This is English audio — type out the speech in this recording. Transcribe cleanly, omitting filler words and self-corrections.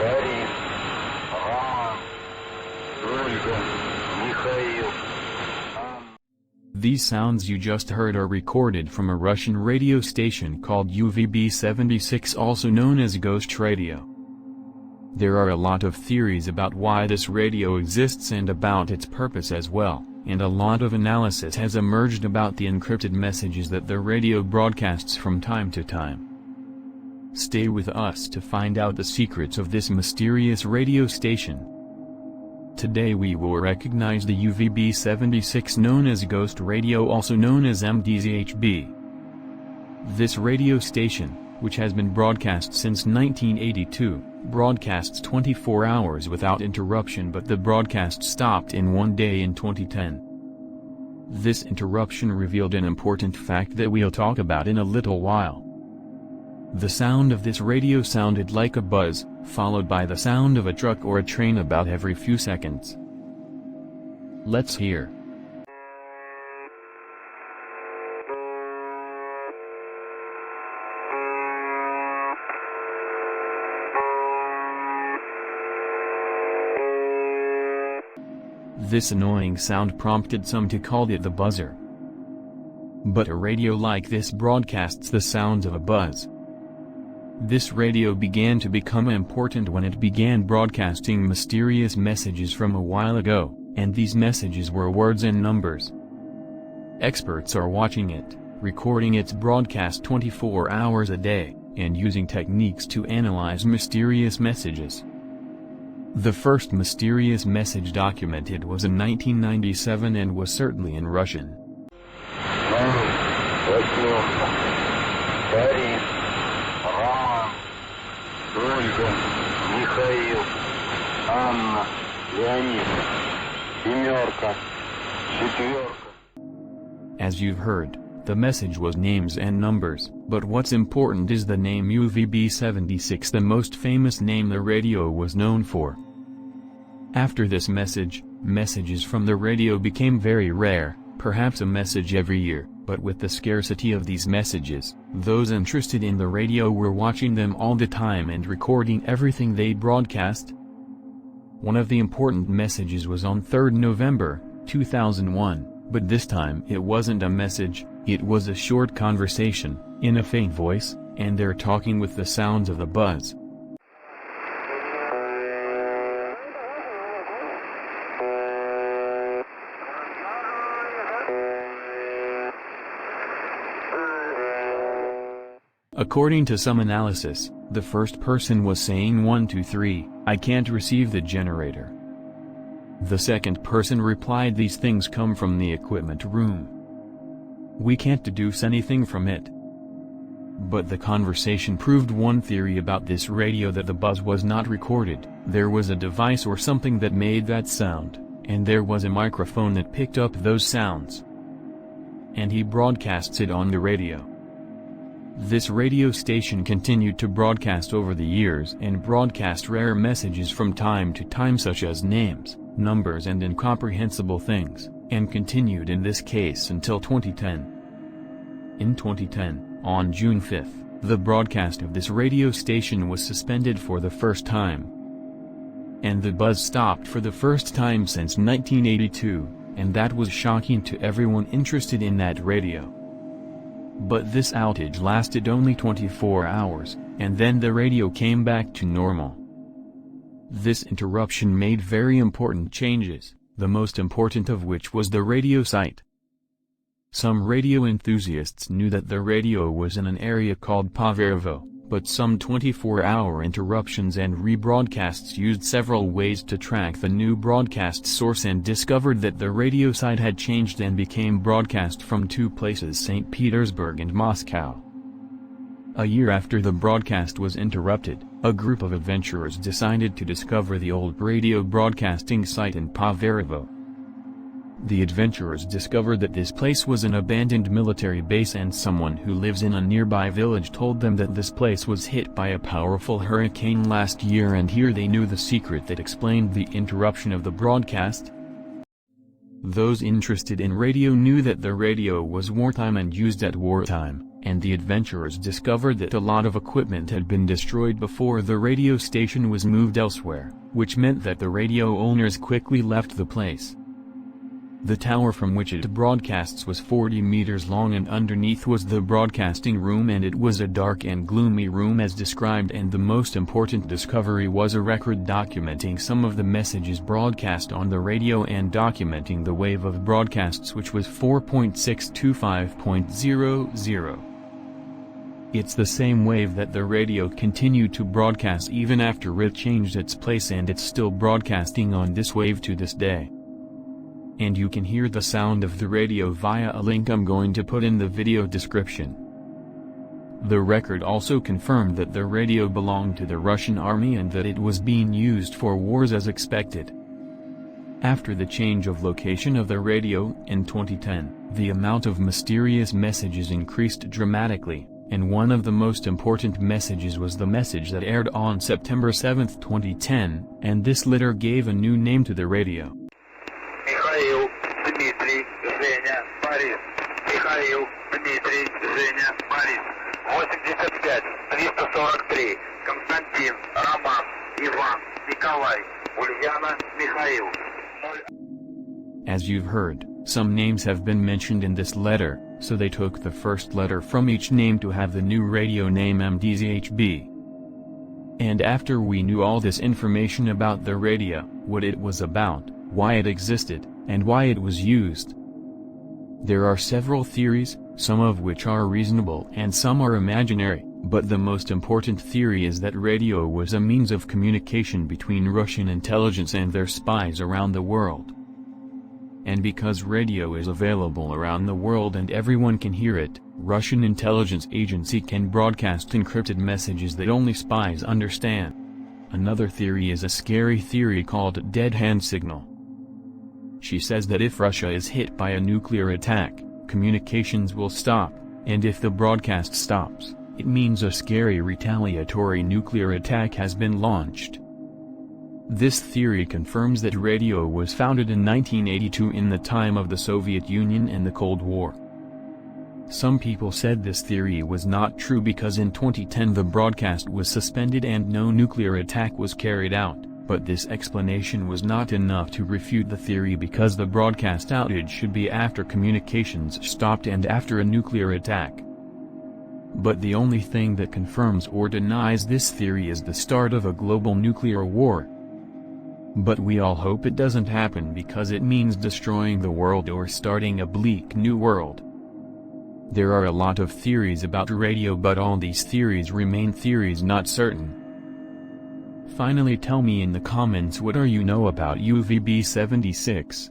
Борис, Роман, Ольга, Михаил. These sounds you just heard are recorded from a Russian radio station called UVB-76, also known as Ghost Radio. There are a lot of theories about why this radio exists and about its purpose as well, and a lot of analysis has emerged about the encrypted messages that the radio broadcasts from time to time. Stay with us to find out the secrets of this mysterious radio station. Today we will recognize the UVB-76 known as Ghost Radio, also known as MDZHB. This radio station, which has been broadcast since 1982, broadcasts 24 hours without interruption, but the broadcast stopped in one day in 2010. This interruption revealed an important fact that we'll talk about in a little while. The sound of this radio sounded like a buzz, followed by the sound of a truck or a train about every few seconds. Let's hear. This annoying sound prompted some to call it the buzzer. But a radio like this broadcasts the sounds of a buzz. This radio began to become important when it began broadcasting mysterious messages from a while ago, and these messages were words and numbers. Experts are watching it, recording its broadcast 24 hours a day, and using techniques to analyze mysterious messages. The first mysterious message documented was in 1997 and was certainly in Russian. Борис, Роман, Ольга, Михаил, Анна, Леонид, семерка, четверка. As you've heard, the message was names and numbers, but what's important is the name UVB-76, the most famous name the radio was known for. After this message, messages from the radio became very rare, perhaps a message every year, but with the scarcity of these messages, those interested in the radio were watching them all the time and recording everything they broadcast. One of the important messages was on 3rd November, 2001, but this time it wasn't a message, it was a short conversation, in a faint voice, and they're talking with the sounds of the buzz. According to some analysis, the first person was saying 1 2 3, I can't receive the generator. The second person replied, these things come from the equipment room. We can't deduce anything from it. But the conversation proved one theory about this radio, that the buzz was not recorded, there was a device or something that made that sound, and there was a microphone that picked up those sounds. And he broadcasts it on the radio. This radio station continued to broadcast over the years and broadcast rare messages from time to time, such as names, numbers and incomprehensible things, and continued in this case until 2010. In 2010, on June 5, the broadcast of this radio station was suspended for the first time. And the buzz stopped for the first time since 1982, and that was shocking to everyone interested in that radio. But this outage lasted only 24 hours, and then the radio came back to normal. This interruption made very important changes, the most important of which was the radio site. Some radio enthusiasts knew that the radio was in an area called Paverevo, but some 24-hour interruptions and rebroadcasts used several ways to track the new broadcast source and discovered that the radio site had changed and became broadcast from two places, St. Petersburg and Moscow. A year after the broadcast was interrupted, a group of adventurers decided to discover the old radio broadcasting site in Paverevo. The adventurers discovered that this place was an abandoned military base, and someone who lives in a nearby village told them that this place was hit by a powerful hurricane last year, and here they knew the secret that explained the interruption of the broadcast. Those interested in radio knew that the radio was wartime and used at wartime, and the adventurers discovered that a lot of equipment had been destroyed before the radio station was moved elsewhere, which meant that the radio owners quickly left the place. The tower from which it broadcasts was 40 meters long, and underneath was the broadcasting room, and it was a dark and gloomy room as described, and the most important discovery was a record documenting some of the messages broadcast on the radio and documenting the wave of broadcasts, which was 4.625.00. It's the same wave that the radio continued to broadcast even after it changed its place, and it's still broadcasting on this wave to this day. And you can hear the sound of the radio via a link I'm going to put in the video description. The record also confirmed that the radio belonged to the Russian army and that it was being used for wars as expected. After the change of location of the radio in 2010, the amount of mysterious messages increased dramatically, and one of the most important messages was the message that aired on September 7, 2010, and this later gave a new name to the radio. Михаил, Дмитрий, Женя, Борис. Михаил, Дмитрий, Женя, Борис. 85, 343. Константин, Роман, Иван, Николай, Ульяна, Михаил. As you've heard, some names have been mentioned in this letter, so they took the first letter from each name to have the new radio name MDZHB. And after we knew all this information about the radio, what it was about, why it existed, and why it was used. There are several theories, some of which are reasonable and some are imaginary, but the most important theory is that radio was a means of communication between Russian intelligence and their spies around the world. And because radio is available around the world and everyone can hear it, Russian intelligence agency can broadcast encrypted messages that only spies understand. Another theory is a scary theory called dead hand signal. She says that if Russia is hit by a nuclear attack, communications will stop, and if the broadcast stops, it means a scary retaliatory nuclear attack has been launched. This theory confirms that radio was founded in 1982 in the time of the Soviet Union and the Cold War. Some people said this theory was not true because in 2010 the broadcast was suspended and no nuclear attack was carried out, but this explanation was not enough to refute the theory because the broadcast outage should be after communications stopped and after a nuclear attack. But the only thing that confirms or denies this theory is the start of a global nuclear war. But we all hope it doesn't happen because it means destroying the world or starting a bleak new world. There are a lot of theories about radio, but all these theories remain theories, not certain. Finally, tell me in the comments what you know about UVB 76.